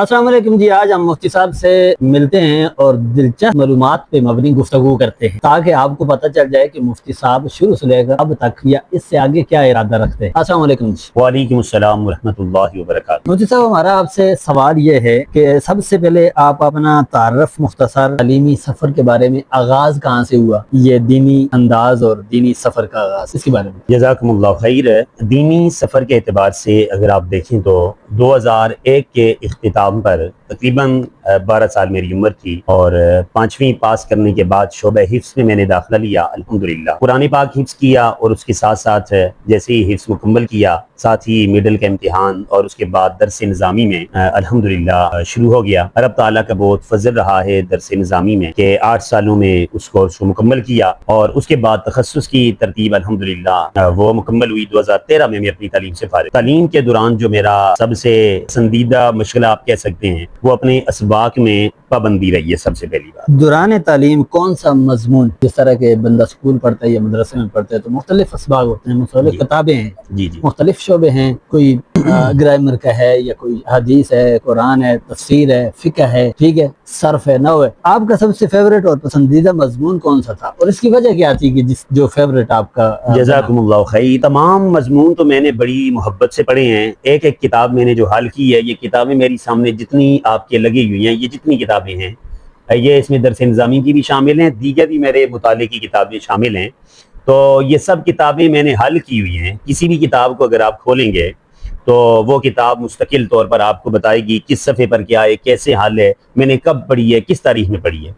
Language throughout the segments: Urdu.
السلام علیکم جی، آج ہم مفتی صاحب سے ملتے ہیں اور دلچسپ معلومات پہ مبنی گفتگو کرتے ہیں تاکہ آپ کو پتہ چل جائے کہ مفتی صاحب شروع سے لے کر اب تک یا اس سے آگے کیا ارادہ رکھتے ہیں۔ السلام علیکم جی۔ وعلیکم السلام ورحمۃ اللہ وبرکاتہ۔ مفتی صاحب، ہمارا آپ سے سوال یہ ہے کہ سب سے پہلے آپ اپنا تعارف مختصر تعلیمی سفر کے بارے میں آغاز کہاں سے ہوا، یہ دینی انداز اور دینی سفر کا آغاز، اس کے بارے میں۔ جزاکم اللہ خیر۔ دینی سفر کے اعتبار سے اگر آپ دیکھیں تو 2001 کے اختتام پر تقریباً 12 سال میری عمر تھی اور 5ویں پاس کرنے کے بعد شعبہ حفظ میں نے داخلہ لیا الحمدللہ۔ قرآن پاک حفظ کیا اور اس کے ساتھ ساتھ جیسے ہی حفظ مکمل کیا ساتھ ہی مڈل کا امتحان اور اس کے بعد درس نظامی میں الحمدللہ شروع ہو گیا۔ رب تعالیٰ کا بہت فضل رہا ہے درس نظامی میں کہ 8 سالوں میں اس کورس کو مکمل کیا اور اس کے بعد تخصص کی ترتیب الحمدللہ وہ مکمل ہوئی۔ 2013 میں اپنی تعلیم سے فارغ۔ تعلیم کے دوران جو میرا سب سے پسندیدہ مشغلہ آپ کہہ سکتے ہیں وہ اپنے اسباق میں پابندی رہی ہے۔ سب سے پہلی بات، دوران تعلیم کون سا مضمون، جس طرح کے بندہ اسکول پڑھتا ہے یا مدرسے میں پڑھتا ہے تو مختلف اسباق ہوتے ہیں، مختلف کتابیں ہیں، جی مختلف شعبے ہیں، کوئی گرامر کا ہے یا کوئی حدیث ہے، قرآن ہے، تفسیر ہے، فقہ ہے، ٹھیک ہے، صرف ہے، نحو ہے۔ آپ کا سب سے فیوریٹ اور پسندیدہ مضمون کون سا تھا اور اس کی وجہ کیا تھی کہ جو فیوریٹ آپ کا؟ جزاکم اللہ خیر۔ تمام مضمون تو میں نے بڑی محبت سے پڑھے ہیں۔ ایک ایک کتاب میں نے جو حل کی ہے، یہ کتابیں میری سامنے جتنی آپ کے لگی ہوئی ہیں، یہ جتنی کتابیں ہیں، یہ اس میں درس نظامی کی بھی شامل ہیں، دیگر بھی میرے مطالعے کی کتابیں شامل ہیں۔ تو یہ سب کتابیں میں نے حل کی ہوئی ہیں۔ کسی بھی کتاب کو اگر آپ کھولیں گے تو وہ کتاب مستقل طور پر آپ کو بتائے گی کس صفحے پر کیا ہے، کیسے حل ہے، میں نے کب پڑھی ہے، کس تاریخ میں پڑھی ہے۔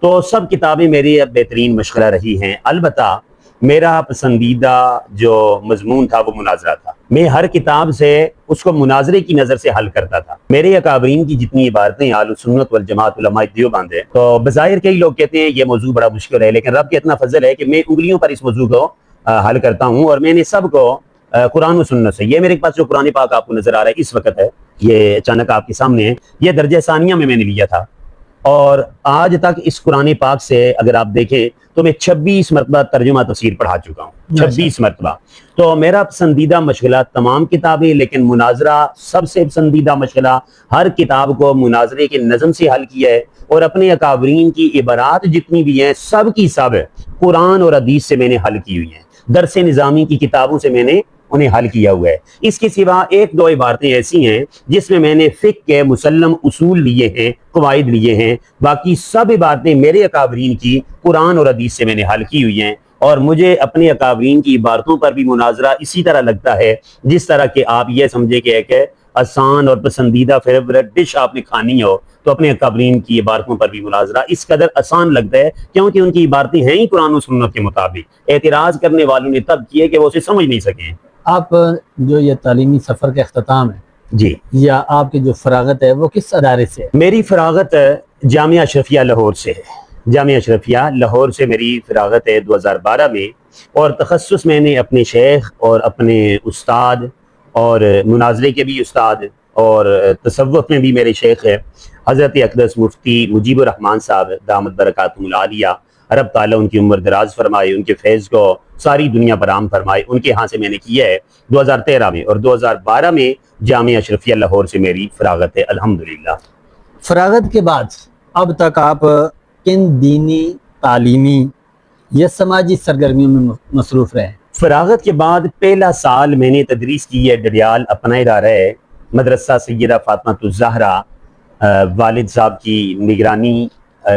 تو سب کتابیں میری بہترین مشغلہ رہی ہیں۔ البتہ میرا پسندیدہ جو مضمون تھا وہ مناظرہ تھا۔ میں ہر کتاب سے اس کو مناظرے کی نظر سے حل کرتا تھا۔ میرے اکابرین کی جتنی عبارتیں اہل سنت والجماعت علماء دیوبند ہے، تو بظاہر کئی لوگ کہتے ہیں یہ موضوع بڑا مشکل ہے، لیکن رب کا اتنا فضل ہے کہ میں انگلیوں پر اس موضوع کو حل کرتا ہوں اور میں نے سب کو قرآن و سنت سے۔ یہ میرے پاس جو قرآن پاک آپ کو نظر آ رہا ہے اس وقت ہے، یہ اچانک آپ کے سامنے ہے، یہ درجہ ثانیہ میں نے لیا تھا اور آج تک اس قرآن پاک سے اگر آپ دیکھیں تو میں 26 مرتبہ ترجمہ تفسیر پڑھا چکا ہوں، 26 مرتبہ۔ تو میرا پسندیدہ مشغلہ تمام کتابیں، لیکن مناظرہ سب سے پسندیدہ مشغلہ۔ ہر کتاب کو مناظرے کے نظم سے حل کیا ہے اور اپنے اکابرین کی عبارات جتنی بھی ہیں سب کی سب قرآن اور حدیث سے میں نے حل کی ہوئی ہیں۔ درس نظامی کی کتابوں سے میں نے انہیں حل کیا ہوا ہے۔ اس کے سوا ایک دو عبارتیں ایسی ہیں جس میں نے فقہ کے مسلم اصول لیے ہیں، قواعد لیے ہیں، باقی سب عبارتیں میرے اکابرین کی قرآن اور حدیث سے میں نے حل کی ہوئی ہیں۔ اور مجھے اپنے اکابرین کی عبارتوں پر بھی مناظرہ اسی طرح لگتا ہے جس طرح کہ آپ یہ سمجھے کہ ایک آسان اور پسندیدہ فیوریٹ ڈش آپ نے کھانی ہو تو اپنے اکابرین کی عبارتوں پر بھی مناظرہ اس قدر آسان لگتا ہے کیونکہ ان کی عبارتیں ہیں ہی قرآن و سنت کے مطابق۔ اعتراض کرنے والوں نے تب کیے کہ وہ اسے سمجھ نہیں سکے۔ آپ جو یہ تعلیمی سفر کا اختتام ہے جی، یا آپ کی جو فراغت ہے وہ کس ادارے سے ہے؟ میری فراغت جامعہ اشرفیہ لاہور سے ہے۔ جامعہ اشرفیہ لاہور سے میری فراغت ہے 2012 میں، اور تخصص میں نے اپنے شیخ اور اپنے استاد اور مناظرے کے بھی استاد اور تصوف میں بھی میرے شیخ ہے حضرت اقدس مفتی مجیب الرحمن صاحب دامت برکاتہم العالیہ۔ رب تعالیٰ ان کی عمر دراز فرمائے، ان کے فیض کو ساری دنیا پر عام فرمائے۔ ان کے ہاں سے میں نے کیا ہے 2013 میں، اور 2012 میں جامعہ اشرفیہ لاہور سے میری فراغت ہے الحمدللہ۔ فراغت کے بعد اب تک آپ کن دینی، تعلیمی یا سماجی سرگرمیوں میں مصروف رہے؟ فراغت کے بعد پہلا سال میں نے تدریس کی ہے ڈڈیال، اپنا ادارہ ہے مدرسہ سیدہ فاطمہ الزہرا، والد صاحب کی نگرانی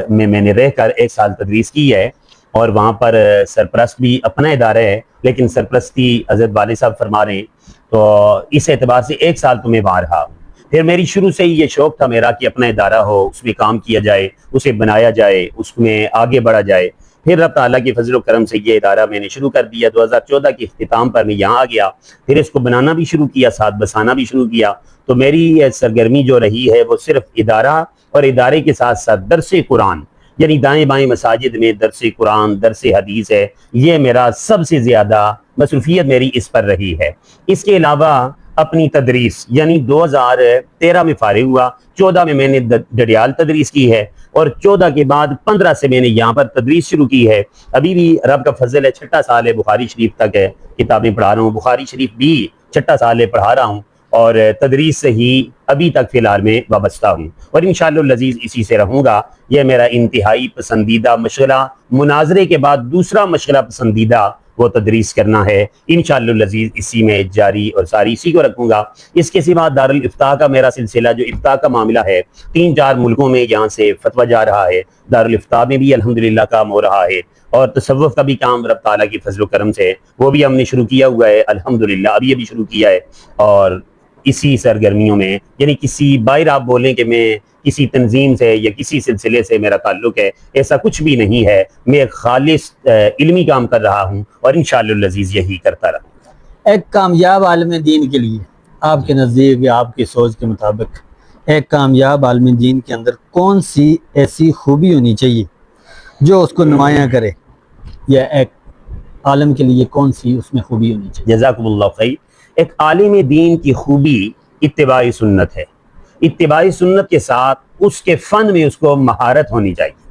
میں نے رہ کر 1 سال تدریس کی ہے، اور وہاں پر سرپرست بھی اپنا ادارہ ہے لیکن سرپرستی حضرت والد صاحب فرما رہے ہیں، تو اس اعتبار سے 1 سال تو میں وہاں رہا ہوں۔ پھر میری شروع سے ہی یہ شوق تھا میرا کہ اپنا ادارہ ہو، اس میں کام کیا جائے، اسے بنایا جائے، اس میں آگے بڑھا جائے۔ پھر رب تعالیٰ کی فضل و کرم سے یہ ادارہ میں نے شروع کر دیا۔ 2014 کے اختتام پر میں یہاں آ گیا، پھر اس کو بنانا بھی شروع کیا، ساتھ بسانا بھی شروع کیا۔ تو میری یہ سرگرمی جو رہی ہے وہ صرف ادارہ اور ادارے کے ساتھ ساتھ درس قرآن، یعنی دائیں بائیں مساجد میں درس قرآن، درس حدیث ہے، یہ میرا سب سے زیادہ مصروفیت میری اس پر رہی ہے۔ اس کے علاوہ اپنی تدریس، یعنی 2013 میں فارغ ہوا، 14 میں نے ڈڈیال تدریس کی ہے، اور 14 کے بعد 15 سے میں نے یہاں پر تدریس شروع کی ہے۔ ابھی بھی رب کا فضل ہے، 6واں سال ہے، بخاری شریف تک ہے کتابیں پڑھا رہا ہوں، بخاری شریف بھی 6واں سال ہے پڑھا رہا ہوں۔ اور تدریس سے ہی ابھی تک فی الحال میں وابستہ ہوں، اور انشاءاللہ العزیز اسی سے رہوں گا۔ یہ میرا انتہائی پسندیدہ مشغلہ، مناظرے کے بعد دوسرا مشغلہ پسندیدہ وہ تدریس کرنا ہے، انشاءاللہ العزیز اسی میں جاری اور ساری اسی کو رکھوں گا۔ اس کے سوا دارالافتاء کا میرا سلسلہ، جو افتاء کا معاملہ ہے، 3-4 ملکوں میں یہاں سے فتویٰ جا رہا ہے، دارالافتاء میں بھی الحمدللہ کام ہو رہا ہے، اور تصوف کا بھی کام رب تعالیٰ کی فضل و کرم سے وہ بھی ہم نے شروع کیا ہوا ہے الحمدللہ، ابھی ابھی شروع کیا ہے۔ اور اسی سرگرمیوں میں، یعنی کسی باہر آپ بولیں کہ میں کسی تنظیم سے یا کسی سلسلے سے میرا تعلق ہے، ایسا کچھ بھی نہیں ہے، میں ایک خالص علمی کام کر رہا ہوں، اور انشاءاللہ العزیز یہی کرتا رہا۔ ایک کامیاب عالم دین کے لیے آپ کے نزدیک یا آپ کی سوچ کے مطابق ایک کامیاب عالم دین کے اندر کون سی ایسی خوبی ہونی چاہیے جو اس کو نمایاں کرے، یا ایک عالم کے لیے کون سی اس میں خوبی ہونی چاہیے؟ جزاکم اللہ خیر۔ ایک عالم دین کی خوبی اتباع سنت ہے، اتباع سنت کے ساتھ اس کے فن میں اس کو مہارت ہونی چاہیے۔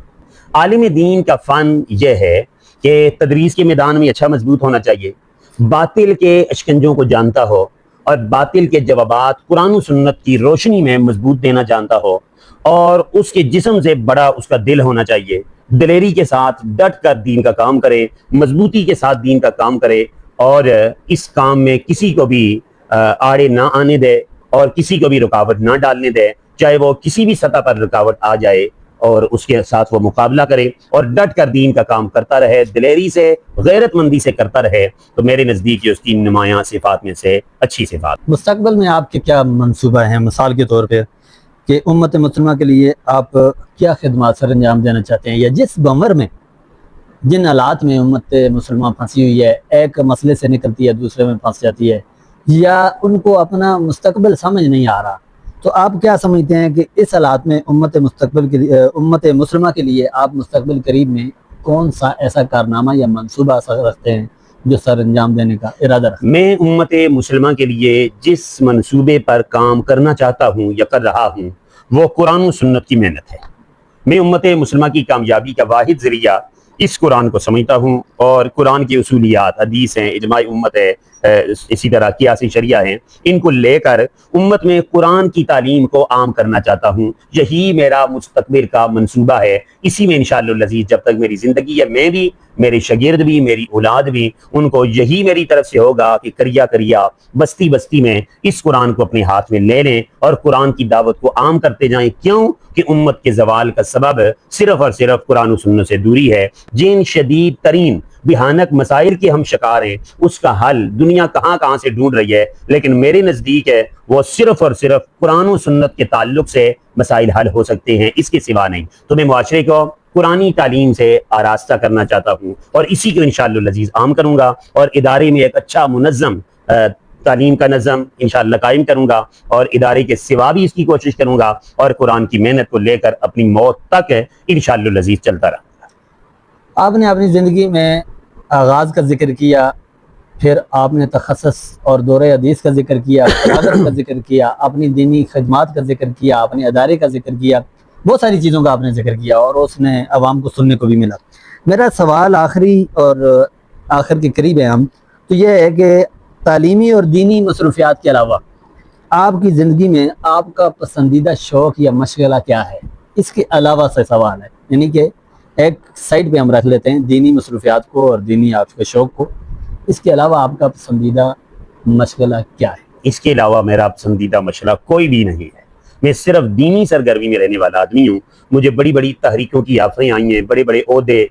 عالم دین کا فن یہ ہے کہ تدریس کے میدان میں اچھا مضبوط ہونا چاہیے، باطل کے اشکنجوں کو جانتا ہو، اور باطل کے جوابات قرآن و سنت کی روشنی میں مضبوط دینا جانتا ہو، اور اس کے جسم سے بڑا اس کا دل ہونا چاہیے، دلیری کے ساتھ ڈٹ کر دین کا کام کرے، مضبوطی کے ساتھ دین کا کام کرے، اور اس کام میں کسی کو بھی آڑے نہ آنے دے، اور کسی کو بھی رکاوٹ نہ ڈالنے دے، چاہے وہ کسی بھی سطح پر رکاوٹ آ جائے، اور اس کے ساتھ وہ مقابلہ کرے، اور ڈٹ کر دین کا کام کرتا رہے، دلیری سے، غیرت مندی سے کرتا رہے، تو میرے نزدیک یہ اس کی نمایاں صفات میں سے اچھی صفات۔ مستقبل میں آپ کے کیا منصوبہ ہیں، مثال کے طور پہ کہ امت مسلمہ کے لیے آپ کیا خدمات سر انجام دینا چاہتے ہیں، یا جس بمر میں جن حالات میں امت مسلمہ پھنسی ہوئی ہے، ایک مسئلے سے نکلتی ہے دوسرے میں پھنس جاتی ہے، یا ان کو اپنا مستقبل سمجھ نہیں آ رہا، تو آپ کیا سمجھتے ہیں کہ اس حالات میں امت مسلمہ کے لیے آپ مستقبل قریب میں کون سا ایسا کارنامہ یا منصوبہ رکھتے ہیں جو سر انجام دینے کا ارادہ رکھتے ہیں؟ میں امت مسلمہ کے لیے جس منصوبے پر کام کرنا چاہتا ہوں یا کر رہا ہوں وہ قرآن و سنت کی محنت ہے۔ میں امت مسلمہ کی کامیابی کا واحد ذریعہ اس قرآن کو سمجھتا ہوں، اور قرآن کی اصولیات، حدیث ہیں، اجماع امت ہے، اسی طرح قیاس شریعہ ہیں، ان کو لے کر امت میں قرآن کی تعلیم کو عام کرنا چاہتا ہوں۔ یہی میرا مستقبل کا منصوبہ ہے، اسی میں انشاءاللہ العزیز جب تک میری زندگی ہے، میں بھی، میرے شاگرد بھی، میری اولاد بھی، ان کو یہی میری طرف سے ہوگا کہ کریا کریا، بستی بستی میں اس قرآن کو اپنے ہاتھ میں لے لیں اور قرآن کی دعوت کو عام کرتے جائیں۔ کیوں کہ امت کے زوال کا سبب صرف اور صرف قرآن و سنت سے دوری ہے۔ جن شدید ترین بھیانک مسائل کے ہم شکار ہیں، اس کا حل دنیا کہاں کہاں سے ڈھونڈ رہی ہے، لیکن میرے نزدیک ہے وہ صرف اور صرف قرآن و سنت کے تعلق سے مسائل حل ہو سکتے ہیں، اس کے سوا نہیں۔ تو میں معاشرے کو قرآنی تعلیم سے آراستہ کرنا چاہتا ہوں، اور اسی کو انشاءاللہ العزیز عام کروں گا، اور ادارے میں ایک اچھا منظم تعلیم کا نظم انشاءاللہ قائم کروں گا، اور ادارے کے سوا بھی اس کی کوشش کروں گا، اور قرآن کی محنت کو لے کر اپنی موت تک انشاءاللہ العزیز چلتا رہا۔ آپ نے اپنی زندگی میں آغاز کا ذکر کیا، پھر آپ نے تخصص اور دورہ حدیث کا ذکر کیا، قیادت کا ذکر کیا، اپنی دینی خدمات کا ذکر کیا، اپنے ادارے کا ذکر کیا، بہت ساری چیزوں کا آپ نے ذکر کیا، اور اس نے عوام کو سننے کو بھی ملا۔ میرا سوال آخری اور آخر کے قریب ہے ہم، تو یہ ہے کہ تعلیمی اور دینی مصروفیات کے علاوہ آپ کی زندگی میں آپ کا پسندیدہ شوق یا مشغلہ کیا ہے؟ اس کے علاوہ سے سوال ہے، یعنی کہ ایک سائڈ پہ ہم رکھ لیتے ہیں دینی مصروفیات کو اور دینی آپ کے شوق کو، اس کے علاوہ آپ کا پسندیدہ مشغلہ کیا ہے؟ اس کے علاوہ میرا پسندیدہ مشغلہ کوئی بھی نہیں ہے۔ میں صرف دینی سرگرمی میں رہنے والا آدمی ہوں۔ مجھے بڑی بڑی تحریکوں کی آفریں آئی ہیں، بڑے بڑے عہدے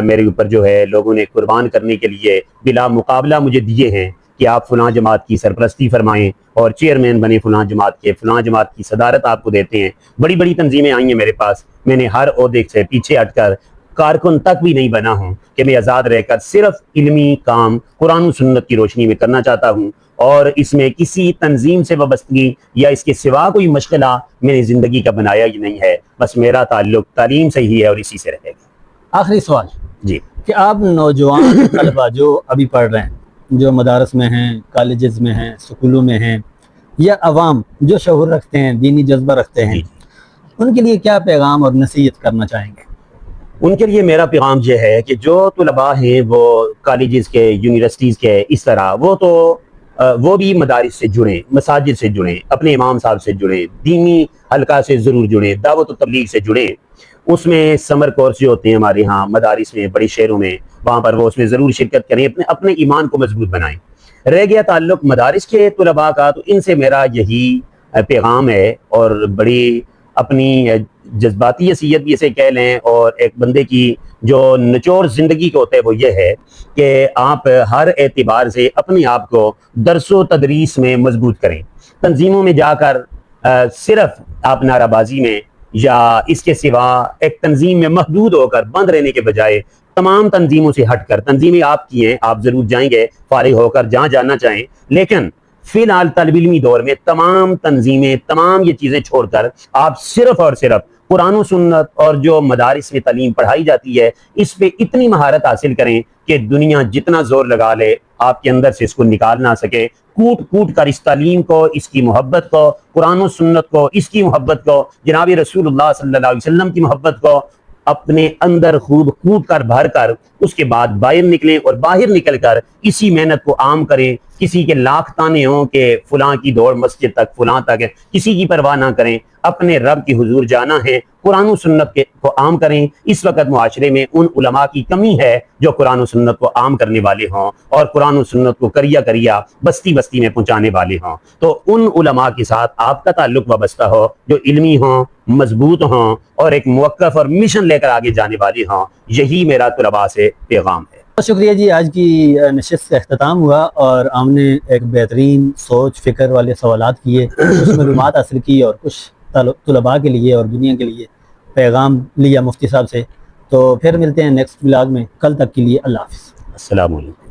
میرے اوپر جو ہے لوگوں نے قربان کرنے کے لیے بلا مقابلہ مجھے دیے ہیں کہ آپ فلاں جماعت کی سرپرستی فرمائیں اور چیئرمین بنے فلاں جماعت کے، فلاں جماعت کی صدارت آپ کو دیتے ہیں۔ بڑی بڑی تنظیمیں آئی ہیں میرے پاس، میں نے ہر عہدے سے پیچھے ہٹ کر کارکن تک بھی نہیں بنا ہوں کہ میں آزاد رہ کر صرف علمی کام قرآن و سنت کی روشنی میں کرنا چاہتا ہوں، اور اس میں کسی تنظیم سے وابستگی یا اس کے سوا کوئی مشغلہ میں نے زندگی کا بنایا ہی نہیں ہے۔ بس میرا تعلق تعلیم سے ہی ہے اور اسی سے رہے گا۔ آخری سوال جی، کہ آپ نوجوان طلبہ جو ابھی پڑھ رہے ہیں، جو مدارس میں ہیں، کالجز میں ہیں، سکولوں میں ہیں، یا عوام جو شعور رکھتے ہیں، دینی جذبہ رکھتے ہیں، ان کے لیے کیا پیغام اور نصیحت کرنا چاہیں گے؟ ان کے لیے میرا پیغام یہ ہے کہ جو طلباء ہیں وہ کالجز کے، یونیورسٹیز کے، اس طرح وہ تو وہ بھی مدارس سے جڑیں، مساجد سے جڑیں، اپنے امام صاحب سے جڑیں، دینی حلقہ سے ضرور جڑیں، دعوت و تبلیغ سے جڑیں۔ اس میں سمر کورس جو ہوتے ہیں ہمارے ہاں مدارس میں، بڑے شہروں میں، وہاں پر وہ اس میں ضرور شرکت کریں، اپنے ایمان کو مضبوط بنائیں۔ رہ گیا تعلق مدارس کے طلباء کا، تو ان سے میرا یہی پیغام ہے، اور بڑی اپنی جذباتی حیثیت بھی اسے کہہ لیں، اور ایک بندے کی جو نچوڑ زندگی کو ہوتا ہے وہ یہ ہے کہ آپ ہر اعتبار سے اپنے آپ کو درس و تدریس میں مضبوط کریں۔ تنظیموں میں جا کر صرف آپ نعرہ بازی میں یا اس کے سوا ایک تنظیم میں محدود ہو کر بند رہنے کے بجائے تمام تنظیموں سے ہٹ کر، تنظیمیں آپ کی ہیں، آپ ضرور جائیں گے فارغ ہو کر جہاں جانا چاہیں، لیکن فی الحال طالب علمی دور میں تمام تنظیمیں، تمام یہ چیزیں چھوڑ کر آپ صرف اور صرف قرآن و سنت اور جو مدارس میں تعلیم پڑھائی جاتی ہے اس پہ اتنی مہارت حاصل کریں کہ دنیا جتنا زور لگا لے آپ کے اندر سے اس کو نکال نہ سکے۔ کوٹ کوٹ کر اس تعلیم کو، اس کی محبت کو، قرآن و سنت کو، اس کی محبت کو، جناب رسول اللہ صلی اللہ علیہ وسلم کی محبت کو اپنے اندر خوب کوٹ کر بھر کر اس کے بعد باہر نکلیں، اور باہر نکل کر اسی محنت کو عام کریں۔ کسی کے لاکھ تانے ہوں کہ فلاں کی دوڑ مسجد تک، فلاں تک ہے، کسی کی پرواہ نہ کریں، اپنے رب کی حضور جانا ہے، قرآن و سنت کو عام کریں۔ اس وقت معاشرے میں ان علماء کی کمی ہے جو قرآن و سنت کو عام کرنے والے ہوں اور قرآن و سنت کو کریا کریا بستی بستی میں پہنچانے والے ہوں۔ تو ان علماء کے ساتھ آپ کا تعلق وابستہ ہو جو علمی ہوں، مضبوط ہوں، اور ایک موقف اور مشن لے کر آگے جانے والے ہوں۔ یہی میرا طلباء سے پیغام ہے۔ بہت شکریہ جی، آج کی نشست کا اختتام ہوا اور ہم نے ایک بہترین سوچ فکر والے سوالات کیے، کچھ معلومات حاصل کی اور کچھ طلباء کے لیے اور دنیا کے لیے پیغام لیا مفتی صاحب سے۔ تو پھر ملتے ہیں نیکسٹ ولاگ میں، کل تک کے لیے اللہ حافظ۔ السلام علیکم۔